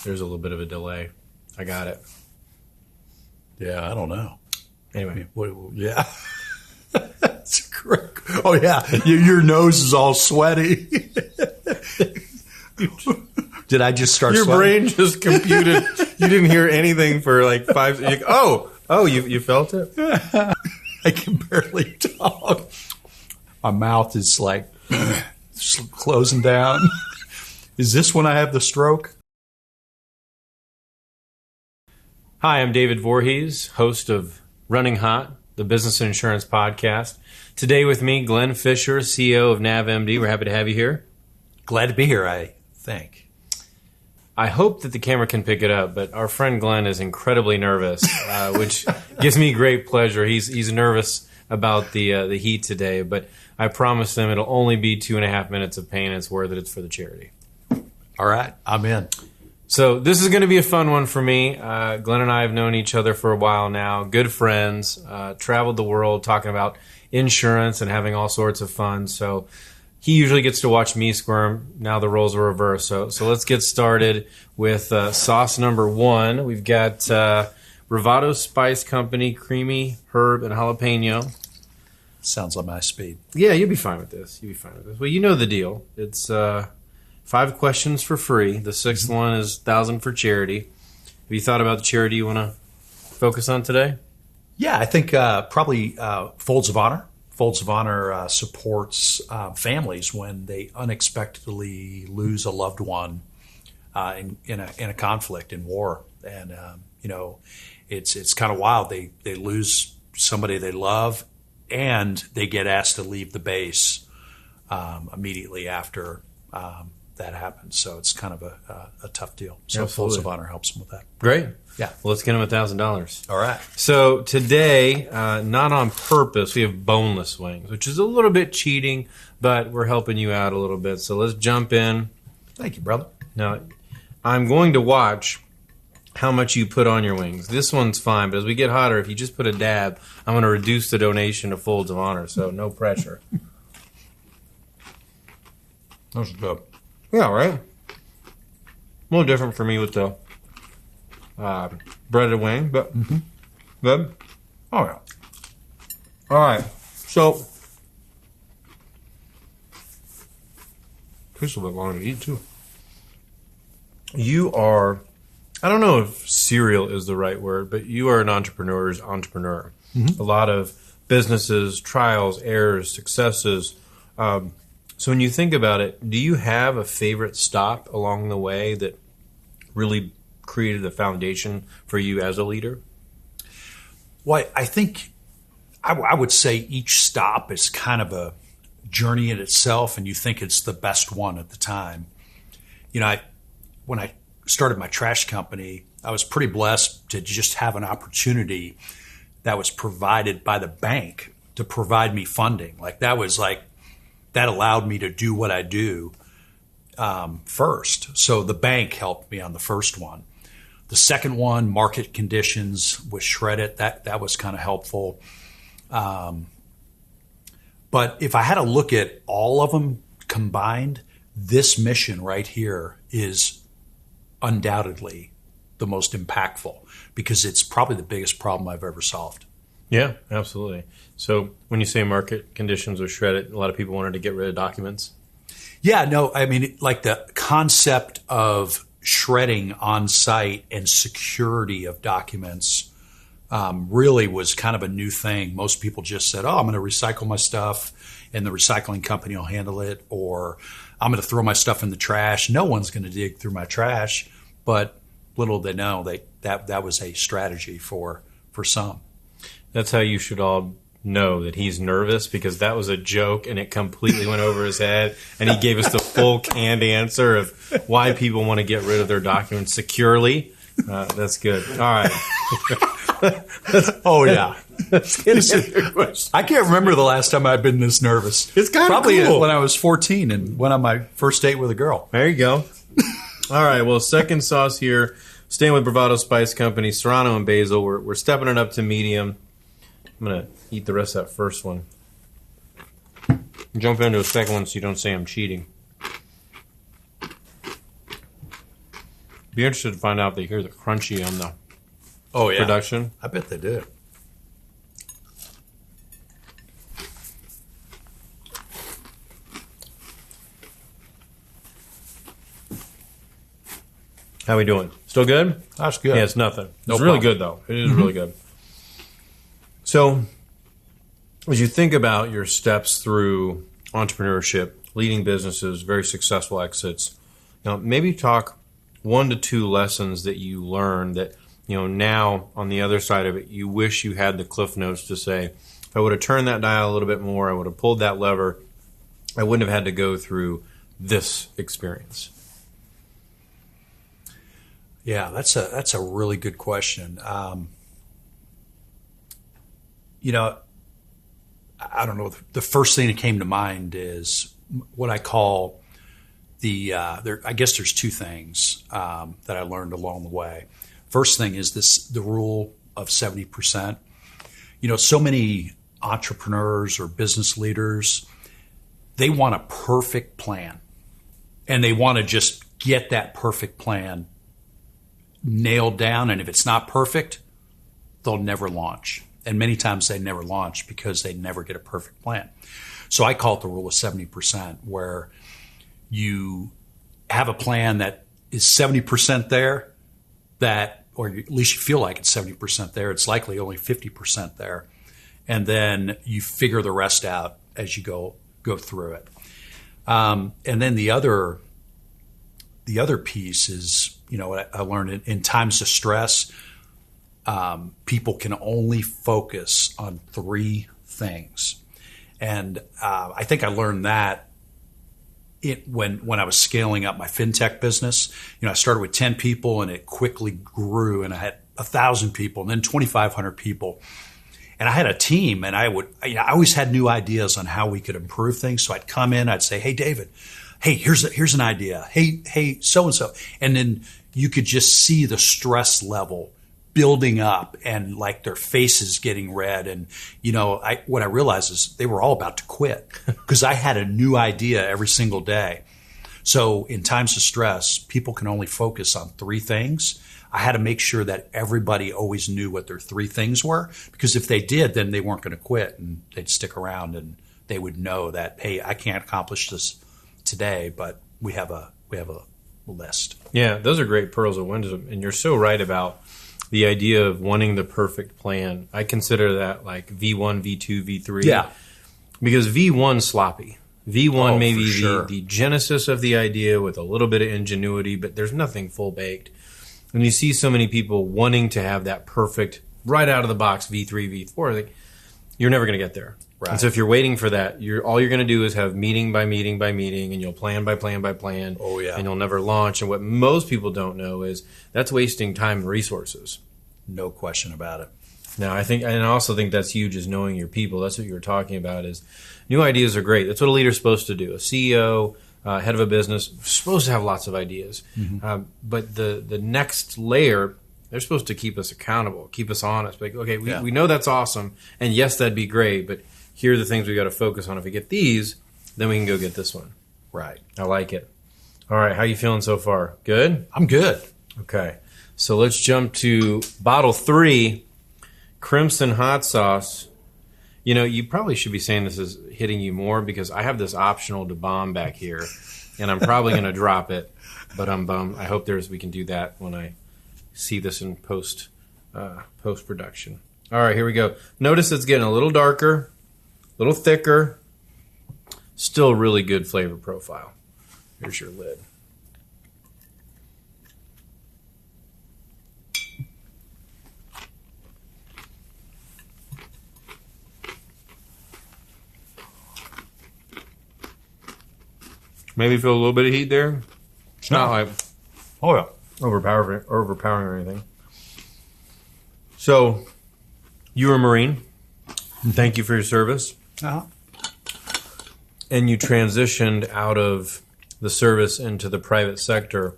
There's a little bit of a delay. I got it. Yeah, I don't know. Anyway. Yeah. That's correct. Oh, yeah. Your nose is all sweaty. Did I just start Your sweating? brain just computed. You didn't hear anything for like 5 seconds. You felt it? I can barely talk. My mouth is like closing down. Is this when I have the stroke? Hi, I'm David Voorhees, host of Running Hot, the business and insurance podcast. Today with me, Glenn Fisher, CEO of NavMD. We're happy to have you here. Glad to be here, I think. I hope that the camera can pick it up, but our friend Glenn is incredibly nervous, which gives me great pleasure. He's nervous about the heat today, but I promised him it'll only be 2.5 minutes of pain. It's worth it. It's for the charity. All right, I'm in. So this is going to be a fun one for me. Glenn and I have known each other for a while now. Good friends, traveled the world talking about insurance and having all sorts of fun. So he usually gets to watch me squirm. Now the roles are reversed. So let's get started with sauce number one. We've got Bravado Spice Company, creamy herb and jalapeno. Sounds like my speed. Yeah, you'll be fine with this. Well, you know the deal. It's 5 questions for free. The 6th one is 1,000 for charity. Have you thought about the charity you want to focus on today? Yeah, I think probably Folds of Honor. Folds of Honor supports families when they unexpectedly lose a loved one in a conflict, in war. And, it's kind of wild. They lose somebody they love, and they get asked to leave the base immediately after that happens. So it's kind of a tough deal. So Folds of Honor helps them with that. Great. Yeah. Well, let's get them $1,000. All right. So today, not on purpose, we have boneless wings, which is a little bit cheating, but we're helping you out a little bit. So let's jump in. Thank you, brother. Now, I'm going to watch how much you put on your wings. This one's fine, but as we get hotter, if you just put a dab, I'm going to reduce the donation to Folds of Honor, so no pressure. That's good. Yeah, right? A little different for me with the breaded wing, but good. Oh, yeah. All right, so takes a little bit longer to eat, too. You are, I don't know if serial is the right word, but you are an entrepreneur's entrepreneur. A lot of businesses, trials, errors, successes. So when you think about it, do you have a favorite stop along the way that really created the foundation for you as a leader? Well, I think I would say each stop is kind of a journey in itself, and you think it's the best one at the time. When I started my trash company, I was pretty blessed to just have an opportunity that was provided by the bank to provide me funding. That allowed me to do what I do first. So the bank helped me on the first one. The second one, market conditions with Shred-it, that was kind of helpful. But if I had to look at all of them combined, this mission right here is undoubtedly the most impactful because it's probably the biggest problem I've ever solved. Yeah, absolutely. So when you say market conditions with Shred-it, a lot of people wanted to get rid of documents. Yeah, no, I mean, like the concept of shredding on site and security of documents really was kind of a new thing. Most people just said, I'm going to recycle my stuff and the recycling company will handle it, or I'm going to throw my stuff in the trash. No one's going to dig through my trash. But little they know, that was a strategy for some. That's how you should all know that he's nervous, because that was a joke and it completely went over his head, and he gave us the full canned answer of why people want to get rid of their documents securely. That's good. All right. Oh, yeah. I can't remember the last time I've been this nervous. It's kind of probably cool. When I was 14 and went on my first date with a girl. There you go. All right. Well, second sauce here, staying with Bravado Spice Company, Serrano and Basil. We're stepping it up to medium. I'm going to eat the rest of that first one. Jump into a second one so you don't say I'm cheating. Be interested to find out if they hear the crunchy on the Oh, yeah. production. I bet they do. How we doing? Still good? That's good. Yeah, it's nothing. No It's really problem. good, though. It is really good. So, as you think about your steps through entrepreneurship, leading businesses, very successful exits, maybe talk 1 to 2 lessons that you learned that, now on the other side of it, you wish you had the cliff notes to say, if I would have turned that dial a little bit more, I would have pulled that lever, I wouldn't have had to go through this experience. Yeah, that's a really good question. I don't know. The first thing that came to mind is what I call I guess there's 2 things that I learned along the way. First thing is the rule of 70%. So many entrepreneurs or business leaders, they want a perfect plan, and they want to just get that perfect plan nailed down, and if it's not perfect, they'll never launch. And many times they never launch because they never get a perfect plan. So I call it the rule of 70%, where you have a plan that is 70% there, or at least you feel like it's 70% there. It's likely only 50% there. And then you figure the rest out as you go through it. And then the other piece is, what I learned in times of stress, people can only focus on 3 things. And I think I learned that when I was scaling up my fintech business. I started with 10 people, and it quickly grew, and I had 1,000 people, and then 2,500 people. And I had a team, and I always had new ideas on how we could improve things. So I'd come in, I'd say, "Hey, David, hey, here's an idea. Hey, so-and-so." And then you could just see the stress level building up, and like their faces getting red. And, what I realized is they were all about to quit because I had a new idea every single day. So in times of stress, people can only focus on 3 things. I had to make sure that everybody always knew what their 3 things were, because if they did, then they weren't going to quit, and they'd stick around, and they would know that, hey, I can't accomplish this today, but we have a list. Yeah, those are great pearls of wisdom, and you're so right about the idea of wanting the perfect plan. I consider that like V1, V2, V3. Yeah. Because V1's sloppy. V1 may be sure. the genesis of the idea with a little bit of ingenuity, but there's nothing full baked. And you see so many people wanting to have that perfect, right out of the box V3, V4. Like, you're never going to get there. Right. And so if you're waiting for that, all you're going to do is have meeting by meeting by meeting, and you'll plan by plan by plan. Oh, yeah. And you'll never launch. And what most people don't know is that's wasting time and resources. No question about it. Now, I also think that's huge, is knowing your people. That's what you were talking about, is new ideas are great. That's what a leader's supposed to do. A CEO, head of a business, supposed to have lots of ideas. Mm-hmm. But the next layer, they're supposed to keep us accountable, keep us honest. Like, okay, we know that's awesome, and yes, that'd be great, but here are the things we got to focus on. If we get these, then we can go get this one. Right. I like it. All right, how you feeling so far? Good? I'm good. Okay. So let's jump to bottle 3, Crimson Hot Sauce. You probably should be saying this is hitting you more, because I have this optional to bomb back here, and I'm probably going to drop it, but I'm bummed. I hope we can do that when I see this in post-production. All right, here we go. Notice it's getting a little darker, a little thicker, still really good flavor profile. Here's your lid. Maybe feel a little bit of heat there. It's not like overpowering or anything. So, you were a Marine. Thank you for your service. Uh-huh. And you transitioned out of the service into the private sector.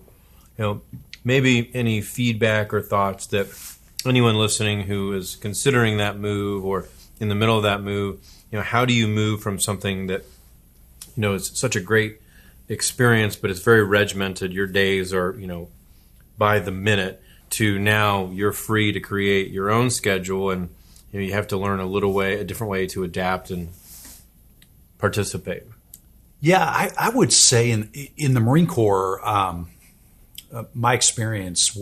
Maybe any feedback or thoughts that anyone listening who is considering that move or in the middle of that move, how do you move from something that, is such a great experience, but it's very regimented. Your days are, by the minute to now you're free to create your own schedule, and you have to learn a different way to adapt and participate. Yeah, I would say in the Marine Corps, my experience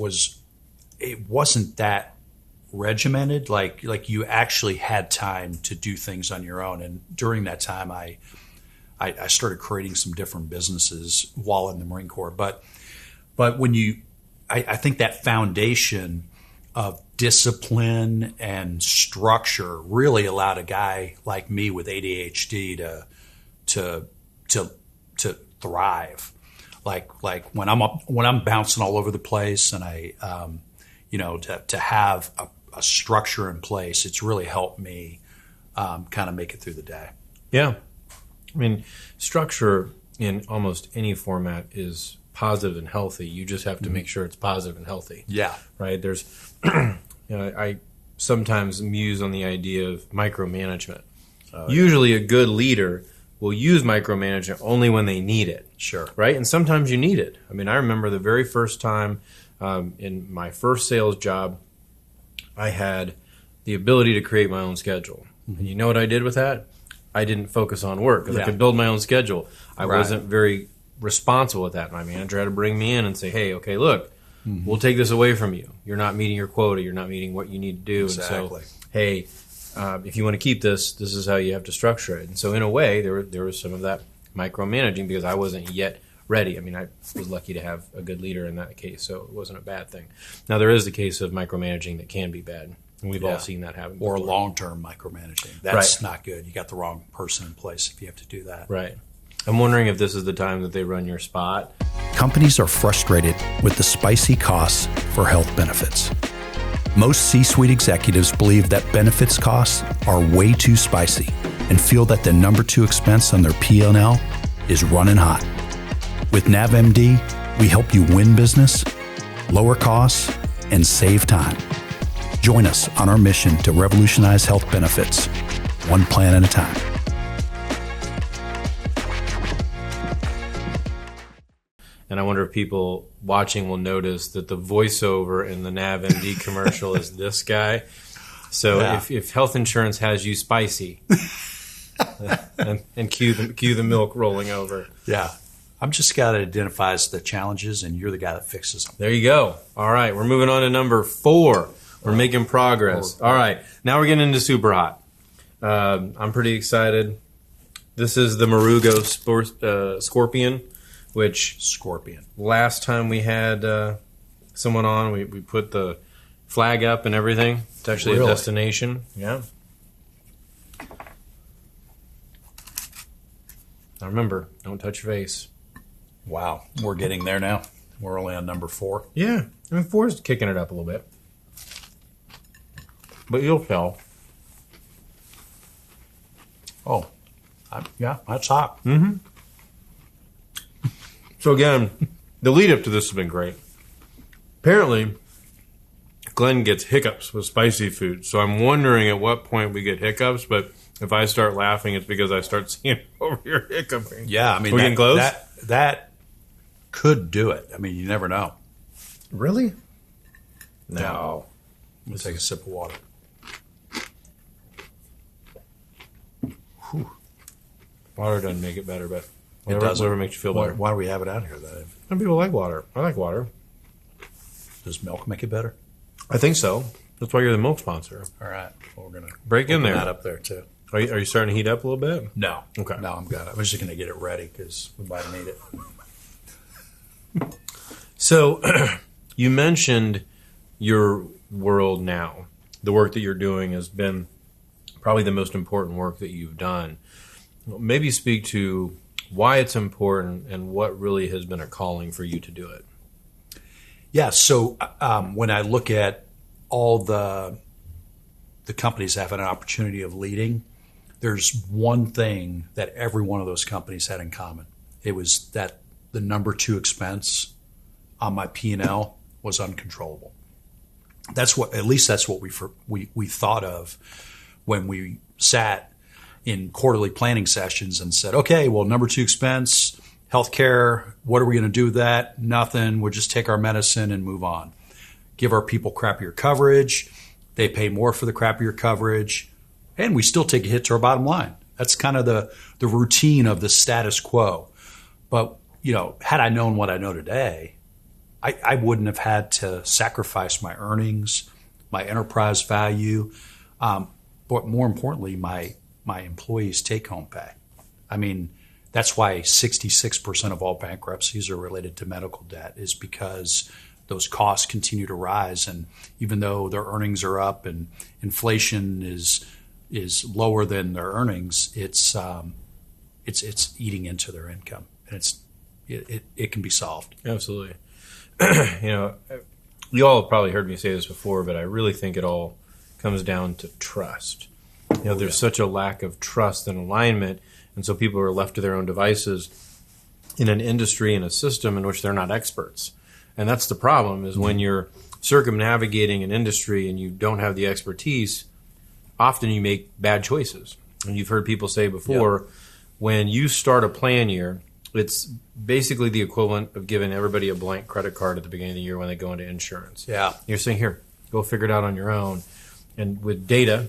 it wasn't that regimented. Like you actually had time to do things on your own, and during that time, I started creating some different businesses while in the Marine Corps. But when I think that foundation of discipline and structure really allowed a guy like me with ADHD to thrive. Like when I'm bouncing all over the place, and to have a structure in place, it's really helped me kind of make it through the day. Yeah. I mean, structure in almost any format is positive and healthy. You just have to make sure it's positive and healthy. Yeah. Right? There's, I sometimes muse on the idea of micromanagement. Usually a good leader will use micromanagement only when they need it. Sure. Right? And sometimes you need it. I mean, I remember the very first time in my first sales job, I had the ability to create my own schedule. And you know what I did with that? I didn't focus on work because I could build my own schedule. I wasn't very responsible with that. My manager had to bring me in and say, hey, okay, look, we'll take this away from you. You're not meeting your quota. You're not meeting what you need to do. Exactly. And so, hey, if you want to keep this is how you have to structure it. And so in a way, there was some of that micromanaging because I wasn't yet ready. I mean, I was lucky to have a good leader in that case, so it wasn't a bad thing. Now, there is the case of micromanaging that can be bad. And we've all seen that happen before. Or long-term micromanaging. That's not good. You got the wrong person in place if you have to do that. Right. I'm wondering if this is the time that they run your spot. Companies are frustrated with the spicy costs for health benefits. Most C-suite executives believe that benefits costs are way too spicy and feel that the number 2 expense on their P&L is running hot. With NavMD, we help you win business, lower costs, and save time. Join us on our mission to revolutionize health benefits, one plan at a time. And I wonder if people watching will notice that the voiceover in the NavMD commercial is this guy. So if health insurance has you spicy, and cue the milk rolling over. Yeah. I'm just the guy that identifies the challenges, and you're the guy that fixes them. There you go. All right. We're moving on to number 4. We're making progress. All right. Now we're getting into super hot. I'm pretty excited. This is the Marugo Scorpion, which last time we had someone on, we put the flag up and everything. It's actually a destination. Yeah. Now remember, don't touch your face. Wow. We're getting there now. We're only on number 4. Yeah. I mean, 4 is kicking it up a little bit. But you'll tell. Oh, yeah, that's hot. Mm-hmm. So again, the lead up to this has been great. Apparently, Glenn gets hiccups with spicy food. So I'm wondering at what point we get hiccups. But if I start laughing, it's because I start seeing over here hiccuping. Yeah, I mean, getting close? That could do it. I mean, you never know. Really? No. I'm going to take a sip of water. Whew. Water doesn't make it better, but whatever makes you feel better. Why do we have it out here, though? Some people like water. I like water. Does milk make it better? I think so. That's why you're the milk sponsor. All right. Well, we're going to break in there. That up there, too. Are you starting to heat up a little bit? No. Okay. No, I'm good. I was just going to get it ready because we might need it. So you mentioned your world now. The work that you're doing has been probably the most important work that you've done. Maybe speak to why it's important and what really has been a calling for you to do it. Yeah, so when I look at all the companies having an opportunity of leading, there's one thing that every one of those companies had in common. It was that the number 2 expense on my P&L was uncontrollable. That's what we thought of when we sat in quarterly planning sessions and said, okay, well, number 2 expense, Healthcare, what are we going to do with that? Nothing. We'll just take our medicine and move on. Give our people crappier coverage. They pay more for the crappier coverage. And we still take a hit to our bottom line. That's kind of the routine of the status quo. But, had I known what I know today, I wouldn't have had to sacrifice my earnings, my enterprise value, but more importantly, my employees' take-home pay. I mean, that's why 66% of all bankruptcies are related to medical debt, is because those costs continue to rise. And even though their earnings are up and inflation is lower than their earnings, it's eating into their income, and it can be solved. Absolutely. You all have probably heard me say this before, but I really think it all comes down to trust. There's such a lack of trust and alignment, and so people are left to their own devices in an industry and a system in which they're not experts. And that's the problem, is when you're circumnavigating an industry and you don't have the expertise, often you make bad choices. And you've heard people say before, when you start a plan year, it's basically the equivalent of giving everybody a blank credit card at the beginning of the year when they go into insurance. Yeah. You're saying, here, go figure it out on your own. And with data,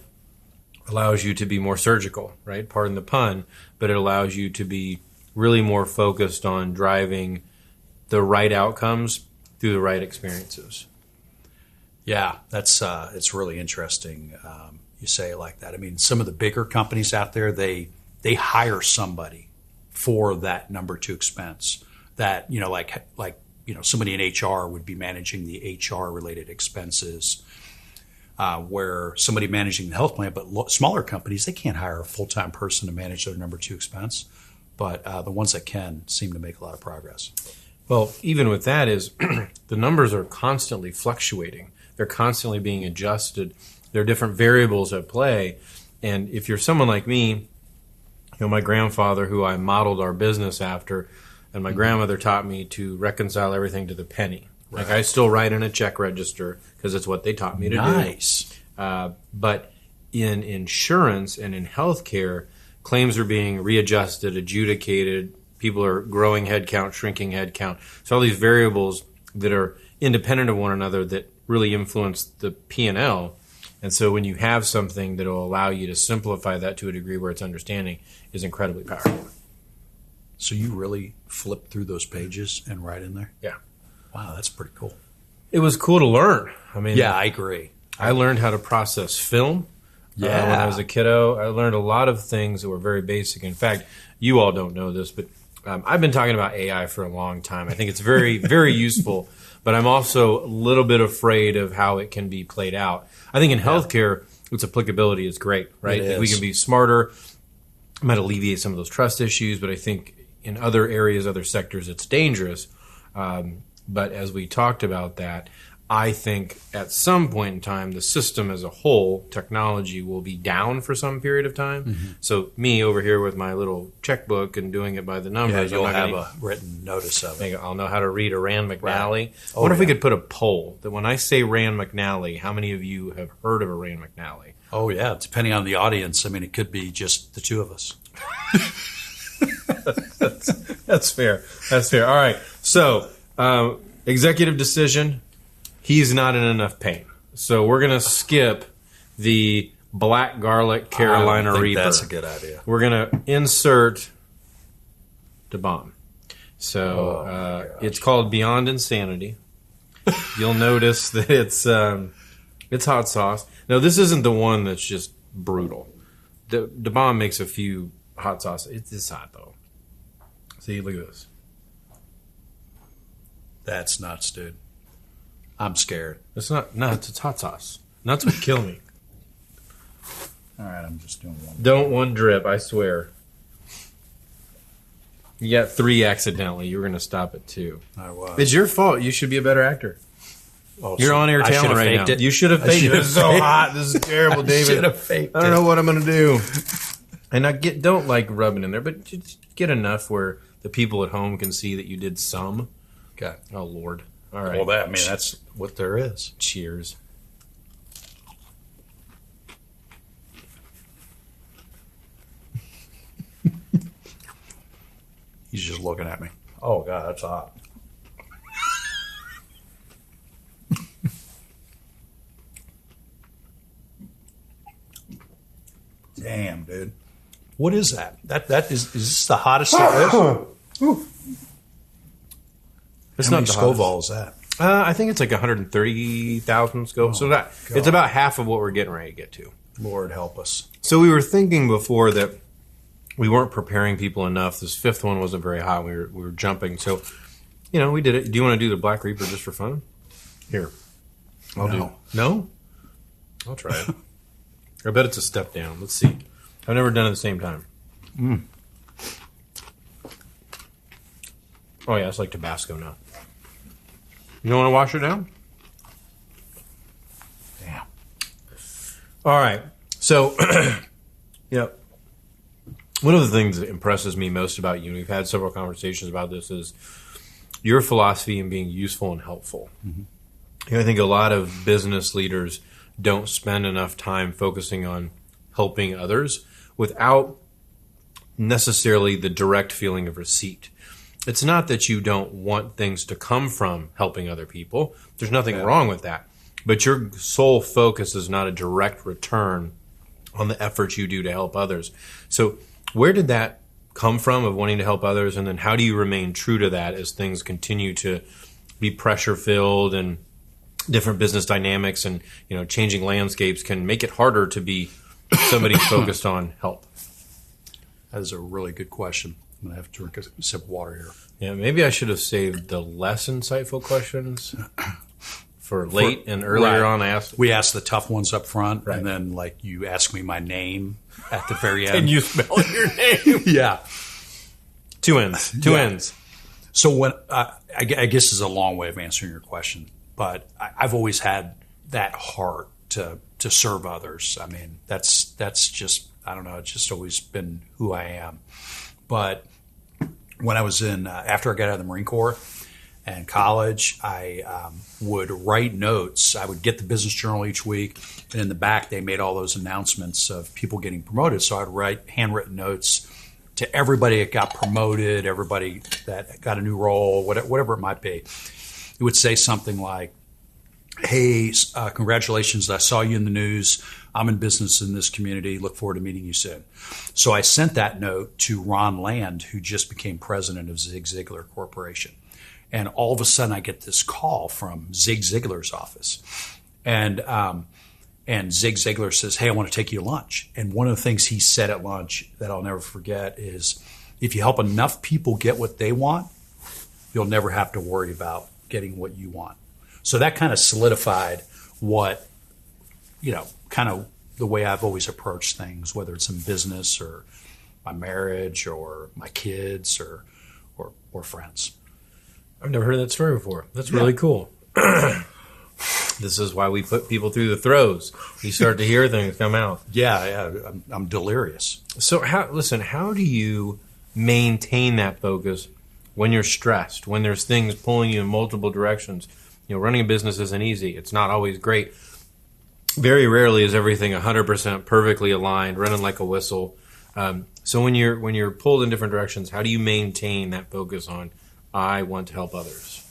allows you to be more surgical, right? Pardon the pun, but it allows you to be really more focused on driving the right outcomes through the right experiences. Yeah, that's it's really interesting. You say it like that. I mean, some of the bigger companies out there, they hire somebody for that number two expense. That somebody in HR would be managing the HR related expenses, where somebody managing the health plan. But smaller companies, they can't hire a full time person to manage their number two expense. But the ones that can seem to make a lot of progress. Well, even with that is the numbers are constantly fluctuating. They're constantly being adjusted. There are different variables at play. And if you're someone like me, my grandfather, who I modeled our business after, and my grandmother taught me to reconcile everything to the penny. Right. Like I still write in a check register because it's what they taught me to do. Nice. But in insurance and in healthcare, claims are being readjusted, adjudicated. People are growing headcount, shrinking headcount. So all these variables that are independent of one another that really influence the P&L. And so when you have something that will allow you to simplify that to a degree where it's understanding is incredibly powerful. So you really flip through those pages and write in there? Yeah. Wow, that's pretty cool. It was cool to learn. I mean, yeah, I agree. I learned how to process film. When I was a kiddo. I learned a lot of things that were very basic. In fact, you all don't know this, but I've been talking about AI for a long time. I think it's very, very useful, but I'm also a little bit afraid of how it can be played out. I think in healthcare, its applicability is great, right? If we can be smarter, it might alleviate some of those trust issues, but I think in other areas, other sectors, it's dangerous. But as we talked about that, I think at some point in time, the system as a whole, technology, will be down for some period of time. Mm-hmm. So me over here with my little checkbook and doing it by the numbers. You'll have a written notice of it. I'll know how to read a Rand McNally. Right. I wonder if we could put a poll that when I say Rand McNally, how many of you have heard of a Rand McNally? Oh, yeah. Depending on the audience. I mean, it could be just the two of us. That's fair. That's fair. All right. So executive decision. He's not in enough pain. So we're going to skip the black garlic Carolina Reaper. That's a good idea. We're going to insert the bomb. So it's called Beyond Insanity. You'll notice that it's hot sauce. Now, this isn't the one that's just brutal. The bomb makes a few hot sauce. It's hot, though. See, look at this. That's nuts, dude. I'm scared. It's not nuts. It's hot sauce. Nuts would kill me. All right, I'm just doing one. Don't one drip, I swear. You got 3 accidentally. You were going to stop at 2. I was. It's your fault. You should be a better actor. Oh, You're on air talent right now. You should have faked it. This is so hot. This is terrible, David. I should have faked it. I don't know what I'm going to do. And don't like rubbing in there, but just get enough where the people at home can see that you did some. Okay. Oh, Lord. All right. Well, that's what there is. Cheers. He's just looking at me. Oh, God, that's hot. Damn, dude. What is that? Is this the hottest there is? It's How not many the Scoville hottest. is that? I think it's like 130,000 Scoville. So God. it's about half of what we're getting ready to get to. Lord help us. So we were thinking before that we weren't preparing people enough. This fifth one wasn't very hot. We were jumping. So, we did it. Do you want to do the Black Reaper just for fun? Here. I'll No. do. No? I'll try it. I bet it's a step down. Let's see. I've never done it at the same time. Oh, yeah, it's like Tabasco now. You don't want to wash it down? Damn. All right. So, yep. One of the things that impresses me most about you, and we've had several conversations about this, is your philosophy in being useful and helpful. Mm-hmm. I think a lot of business leaders don't spend enough time focusing on helping others without necessarily the direct feeling of receipt. It's not that you don't want things to come from helping other people. There's nothing wrong with that. But your sole focus is not a direct return on the efforts you do to help others. So where did that come from of wanting to help others? And then how do you remain true to that as things continue to be pressure filled and different business dynamics and changing landscapes can make it harder to be somebody focused on help? That is a really good question. I'm going to have to drink a sip of water here. Yeah, maybe I should have saved the less insightful questions for late and earlier on. I asked. We asked the tough ones up front, Right. and then you ask me my name at the very end. Can you spell your name? Yeah. Two ends. So when I guess this is a long way of answering your question, but I've always had that heart to serve others. I mean, that's just, I don't know, it's just always been who I am. But when I was after I got out of the Marine Corps and college, I would write notes. I would get the business journal each week, and in the back they made all those announcements of people getting promoted. So I'd write handwritten notes to everybody that got promoted, everybody that got a new role, whatever it might be. It would say something like, "Hey, congratulations, I saw you in the news. I'm in business in this community. Look forward to meeting you soon." So I sent that note to Ron Land, who just became president of Zig Ziglar Corporation. And all of a sudden I get this call from Zig Ziglar's office. And Zig Ziglar says, "Hey, I want to take you to lunch." And one of the things he said at lunch that I'll never forget is, if you help enough people get what they want, you'll never have to worry about getting what you want. So that kind of solidified what, kind of the way I've always approached things, whether it's in business or my marriage or my kids or friends. I've never heard that story before. That's really cool. This is why we put people through the throes. You start to hear things come out. Yeah, I'm delirious. So how do you maintain that focus when you're stressed, when there's things pulling you in multiple directions? Running a business isn't easy. It's not always great. Very rarely is everything 100% perfectly aligned, running like a whistle. So when you're pulled in different directions, how do you maintain that focus on, I want to help others?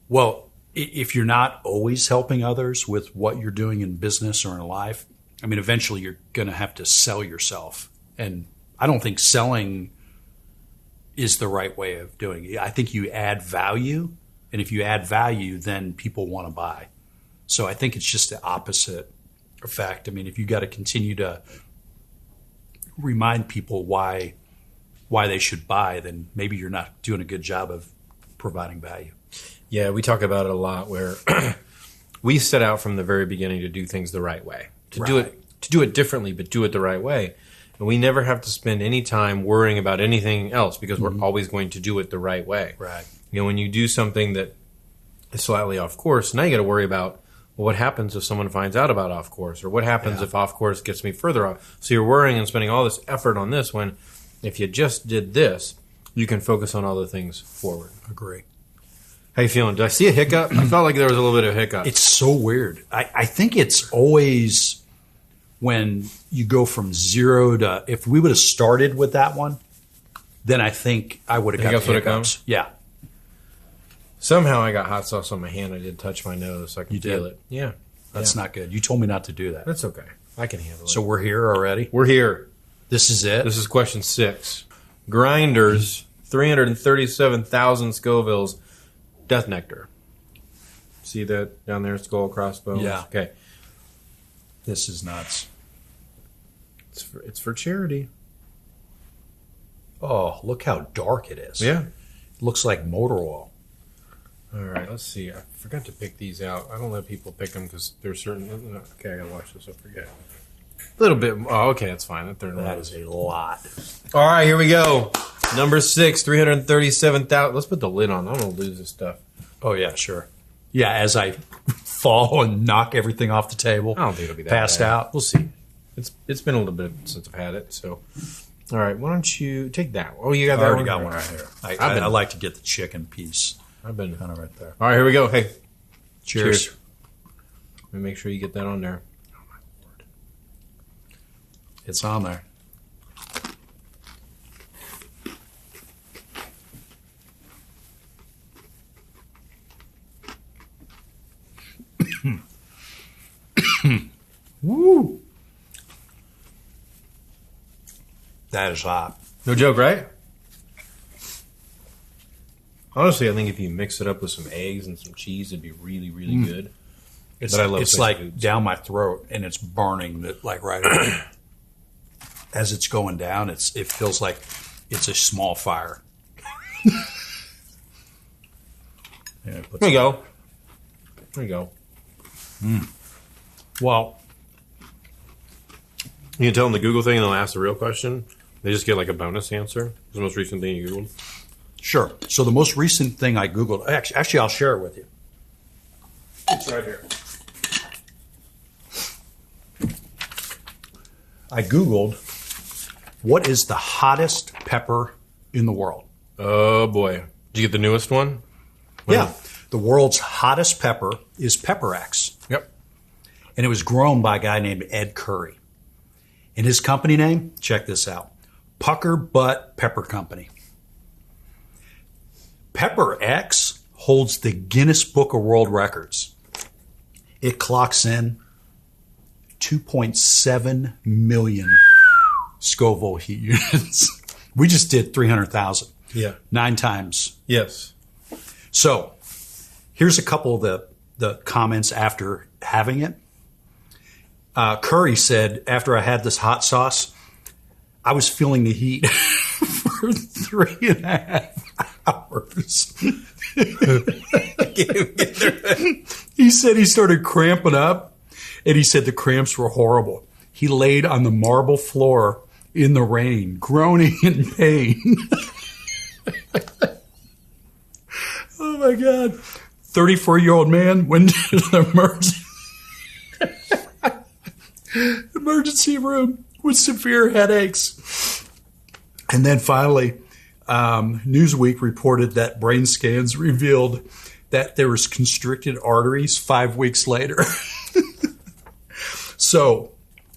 Well, if you're not always helping others with what you're doing in business or in life, I mean, eventually you're going to have to sell yourself. And I don't think selling is the right way of doing it. I think you add value. And if you add value, then people want to buy. So I think it's just the opposite effect. I mean, if you got to continue to remind people why they should buy, then maybe you're not doing a good job of providing value. Yeah, we talk about it a lot where we set out from the very beginning to do things the right way, to do it differently, but do it the right way. And we never have to spend any time worrying about anything else because we're always going to do it the right way. Right. When you do something that is slightly off course, now you got to worry about, well, what happens if someone finds out about off course, or what happens if off course gets me further off? So you're worrying and spending all this effort on this when if you just did this, you can focus on other things forward. Agree. How you feeling? Did I see a hiccup? I felt like there was a little bit of hiccup. It's so weird. I think it's always when you go from zero to, if we would have started with that one, then I think I would have got Hiccups the would've come? hiccups. Yeah. Somehow I got hot sauce on my hand. I did touch my nose, so I could You feel did? it. Yeah, That's not good. You told me not to do that. that's okay. I can handle it. So we're here already? We're here. This is it? This is question 6. Grinders, 337,000 Scovilles, Death Nectar. See that down there, skull, crossbones? Yeah. Okay. This is nuts. It's for charity. Oh, look how dark it is. Yeah. It looks like motor oil. All right, let's see. I forgot to pick these out. I don't let people pick them because there's certain... Okay, I got to watch this. I forget. A little bit... Oh, okay, that's fine. That is a lot. All right, here we go. Number 6, 337,000. Let's put the lid on. I'm going to lose this stuff. Oh, yeah, sure. Yeah, as I fall and knock everything off the table. I don't think it'll be that Passed bad. out. We'll see. It's been a little bit since I've had it, so... All right, why don't you take that one? Oh, you got I that already one? got one right here. I like to get the chicken piece I've been... kind of right there. All right, here we go. Hey, Cheers. let me make sure you get that on there. Oh, my Lord. It's on there. Woo! That is hot. No joke, right? Honestly, I think if you mix it up with some eggs and some cheese, it'd be really, really good. It's, But I love it's spicy like foods. down my throat, and it's burning. Like right away. As it's going down, it feels like it's a small fire. Yeah, There you go. There you go. well, You can tell them the Google thing and they'll ask the real question. They just get like a bonus answer. It's the most recent thing you Googled. sure. So the most recent thing I Googled, actually I'll share it with you. It's right here. I Googled, what is the hottest pepper in the world? Oh, boy. Did you get the newest one? Yeah. The world's hottest pepper is Pepper X. Yep. And it was grown by a guy named Ed Curry. And his company name, check this out, Pucker Butt Pepper Company. Pepper X holds the Guinness Book of World Records. It clocks in 2.7 million Scoville heat units. We just did 300,000. Yeah. 9 times. Yes. So here's a couple of the comments after having it. Curry said, after I had this hot sauce, I was feeling the heat for 3.5 hours. He said he started cramping up, and he said the cramps were horrible. He laid on the marble floor in the rain, groaning in pain. Oh, my God. 34-year-old man went to the emergency room with severe headaches. And then finally, Newsweek reported that brain scans revealed that there was constricted arteries 5 weeks later. So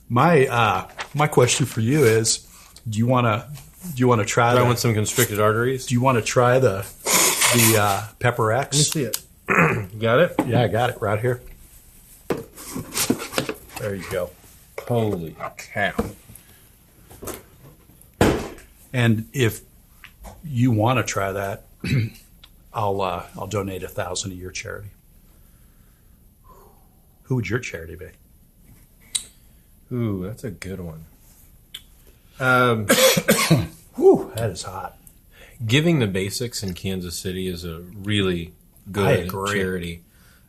my question for you is, do you want to try I want some constricted arteries. Do you want to try the Pepper X? Let me see it. You got it? Yeah, I got it right here. There you go. Holy cow. And if you want to try that, I'll donate 1,000 to your charity. Who would your charity be? Ooh, that's a good one. Whew, that is hot. Giving the Basics in Kansas City is a really I good agree. charity.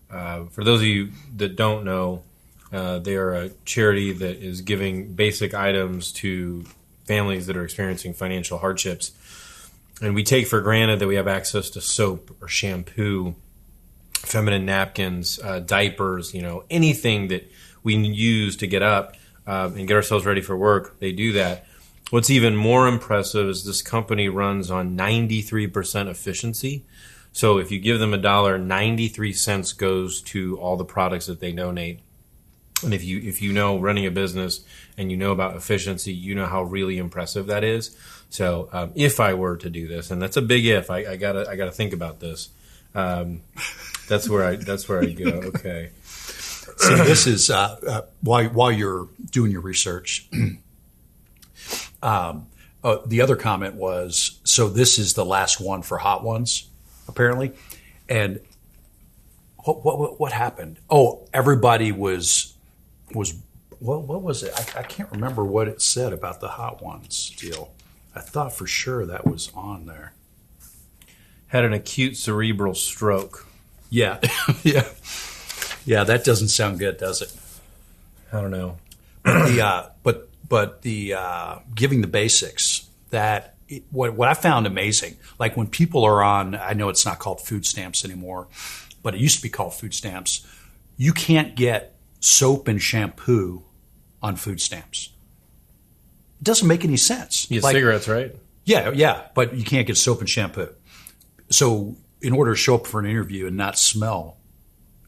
For those of you that don't know, they are a charity that is giving basic items to families that are experiencing financial hardships. And we take for granted that we have access to soap or shampoo, feminine napkins, diapers, anything that we use to get up and get ourselves ready for work. They do that. What's even more impressive is this company runs on 93% efficiency. So if you give them $1, 93 cents goes to all the products that they donate. And if you know running a business and you know about efficiency, you know how really impressive that is. So if I were to do this, and that's a big if, I gotta think about this. That's where I go. Okay. So this is while you're doing your research. The other comment was, so this is the last one for hot ones, apparently, and what happened? Oh, everybody was what was it? I can't remember what it said about the hot ones deal. I thought for sure that was on there. Had an acute cerebral stroke. Yeah, yeah. That doesn't sound good, does it? I don't know. But the giving the basics, what I found amazing, like when people are on, I know it's not called food stamps anymore, but it used to be called food stamps. You can't get soap and shampoo on food stamps. It doesn't make any sense. You get cigarettes, right? Yeah, but you can't get soap and shampoo. So in order to show up for an interview and not smell,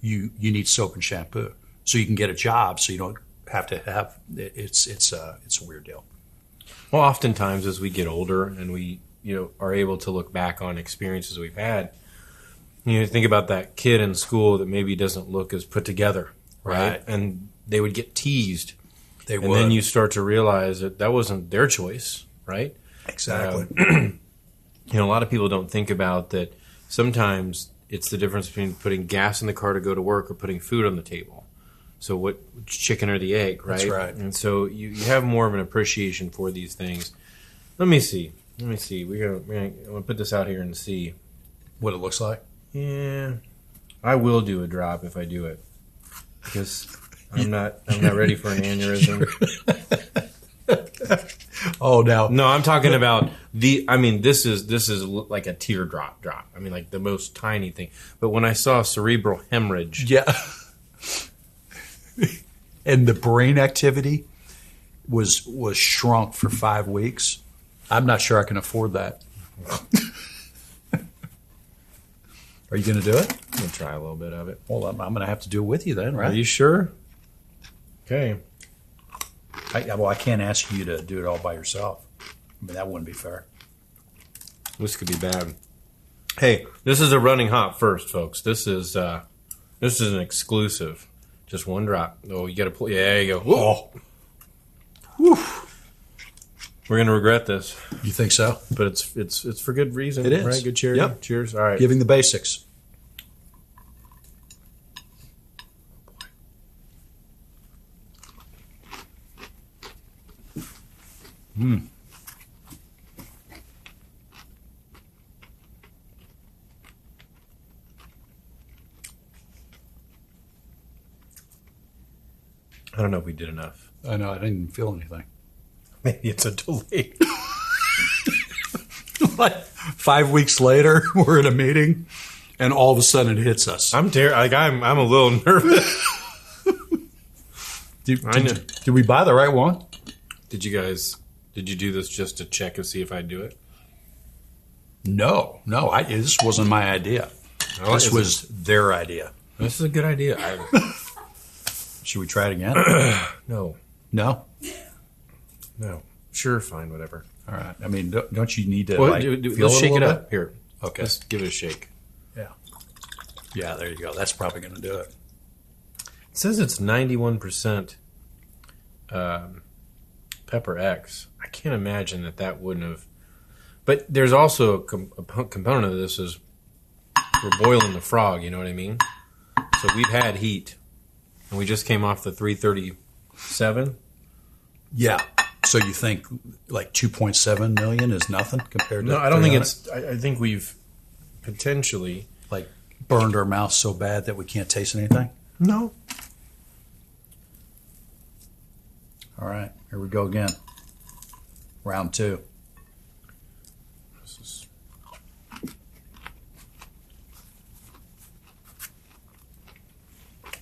you need soap and shampoo so you can get a job. So you don't have to have it's a weird deal. Well, oftentimes as we get older and we are able to look back on experiences we've had, think about that kid in school that maybe doesn't look as put together, right? And they would get teased. And then you start to realize that wasn't their choice, right? Exactly. A lot of people don't think about that. Sometimes it's the difference between putting gas in the car to go to work or putting food on the table. So what chicken or the egg, right? That's right. And so you have more of an appreciation for these things. Let me see. We're gonna put this out here and see What it looks like? Yeah, I will do a drop if I do it because I'm not ready for an aneurysm. Oh, now No, I'm talking about this is like a teardrop drop. I mean, like the most tiny thing. But when I saw cerebral hemorrhage, yeah. And the brain activity was shrunk for 5 weeks. I'm not sure I can afford that. Are you going to do it? I'm gonna try a little bit of it. Well, I'm going to have to do it with you then, right? Are you sure? Okay. I can't ask you to do it all by yourself. I mean, that wouldn't be fair. This could be bad. Hey, this is a running hot first, folks. This is an exclusive. Just one drop. Oh, you got to pull. Yeah, there you go. Oh. Whew. We're gonna regret this. You think so? But it's for good reason. It is. Right? Good charity. Yep. Cheers. All right. Giving the basics. I don't know if we did enough. I know. I didn't even feel anything. Maybe it's a delay. Like 5 weeks later, we're in a meeting, and all of a sudden it hits us. I'm a little nervous. Did we buy the right one? Did you do this just to check and see if I'd do it? No. This wasn't my idea. Oh, This was their idea. This is a good idea. Should we try it again? No. No? No. Sure, fine, whatever. All right. I mean, don't you need to Well, feel let's a shake it little up. Here. Okay. Let's give it a shake. Yeah. Yeah, there you go. That's probably going to do it. It says it's 91% Pepper X. I can't imagine that wouldn't have. But there's also a component of this is we're boiling the frog, you know what I mean? So we've had heat, and we just came off the 337. Yeah. So you think like 2.7 million is nothing compared to No, I don't think 300? it's. I think we've potentially like burned our mouth so bad that we can't taste anything? no. All right. Here we go again. Round 2. This is,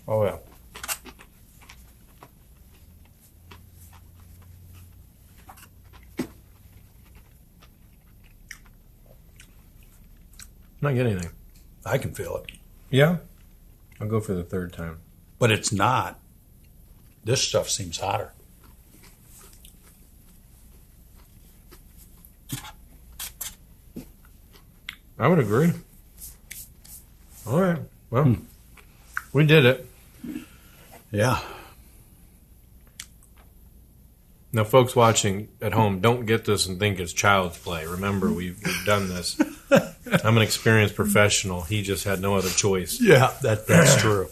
oh yeah. Not getting anything. I can feel it. Yeah, I'll go for the third time. But it's not This stuff seems hotter. I would agree. All right. Well, we did it. Yeah. Now, folks watching at home, don't get this and think it's child's play. Remember, we've done this. I'm an experienced professional. He just had no other choice. Yeah, that's true.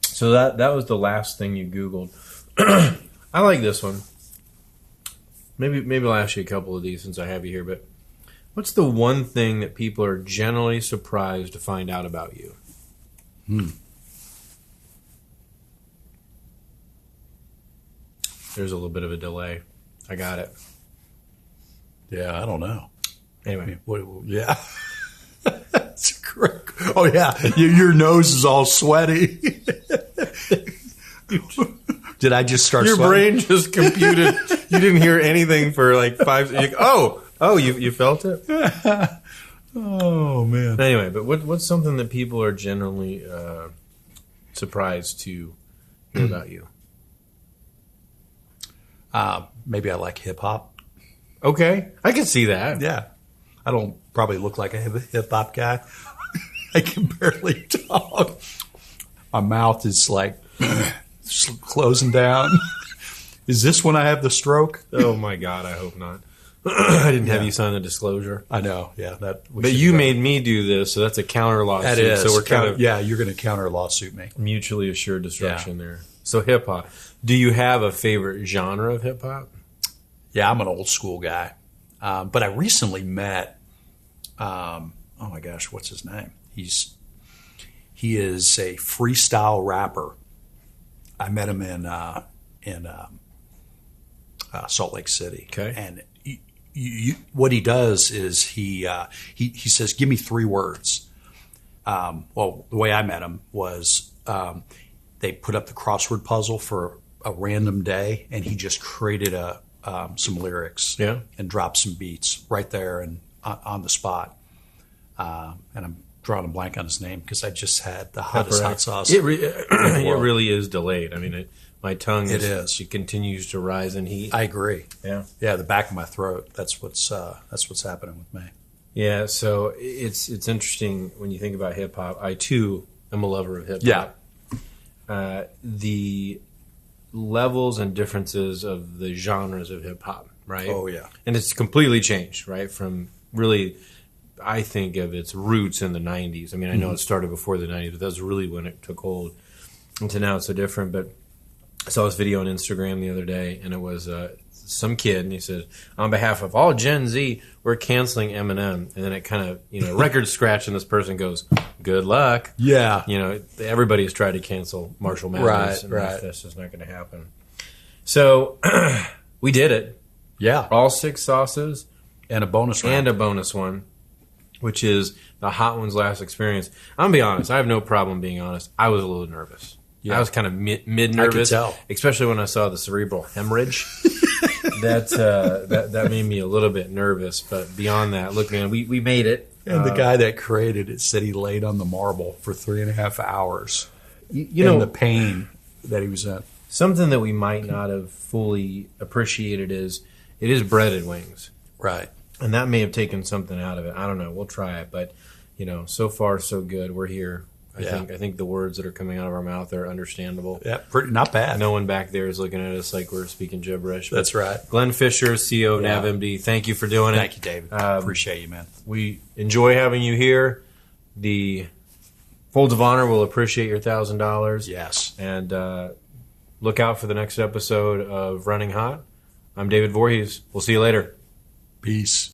So that was the last thing you Googled. I like this one. Maybe I'll ask you a couple of these since I have you here. But what's the one thing that people are generally surprised to find out about you? There's a little bit of a delay. I got it. Yeah, I don't know. Anyway. Yeah. That's correct. Oh, yeah. Your nose is all sweaty. Did I just start Your sweating? brain just computed. You didn't hear anything for like 5 seconds. You felt it? Oh, man. Anyway, but what's something that people are generally surprised to hear about you? Maybe I like hip hop. Okay, I can see that. Yeah. I don't probably look like a hip hop guy. I can barely talk. My mouth is like closing down. Is this when I have the stroke? Oh my God, I hope not. I didn't have you sign a disclosure. I know. Yeah, but you made me do this, so that's a counter lawsuit. That is. So we're kind of you're going to counter lawsuit me. Mutually assured destruction there. So hip hop. Do you have a favorite genre of hip hop? Yeah, I'm an old school guy. But I recently met, oh my gosh, what's his name? He is a freestyle rapper. I met him in Salt Lake City. Okay. And what he does is he says, give me 3 words. Well, the way I met him was they put up the crossword puzzle for a random day, and he just created some lyrics and dropped some beats right there and on the spot. And I'm drawing a blank on his name because I just had the hottest hot sauce. It really is delayed. I mean, my tongue it continues to rise in heat. I agree. Yeah, the back of my throat. That's what's happening with me. Yeah, so it's interesting when you think about hip hop. I too am a lover of hip hop. Yeah, the levels and differences of the genres of hip hop, right? Oh yeah, and it's completely changed, right? From really, I think of its roots in the '90s. I mean, I know it started before the '90s, but that's really when it took hold. And to now, it's so different. But I saw this video on Instagram the other day, and it was some kid, and he said, "On behalf of all Gen Z, we're canceling Eminem." And then it kind of, record scratch, and this person goes, "Good luck." Yeah. Everybody's tried to cancel Marshall Mathers. Right. That's just not going to happen. So we did it. Yeah. All 6 sauces. And a bonus round. And a bonus one, which is the Hot Ones Last Experience. I'm going to be honest. I have no problem being honest. I was a little nervous. Yeah. I was kind of mid-nervous. I could tell. Especially when I saw the cerebral hemorrhage. That made me a little bit nervous. But beyond that, look, man, we made it. And the guy that created it said he laid on the marble for 3.5 hours. You know the pain that he was in. Something that we might not have fully appreciated is it is breaded wings. Right. And that may have taken something out of it. I don't know. We'll try it. But, so far so good. We're here. I think the words that are coming out of our mouth are understandable. Yeah, not bad. No one back there is looking at us like we're speaking gibberish. That's right. Glenn Fisher, CEO of NavMD, thank you for doing it. Thank you, David. Appreciate you, man. We enjoy having you here. The Folds of Honor will appreciate your $1,000. Yes. And look out for the next episode of Running Hot. I'm David Voorhees. We'll see you later. Peace.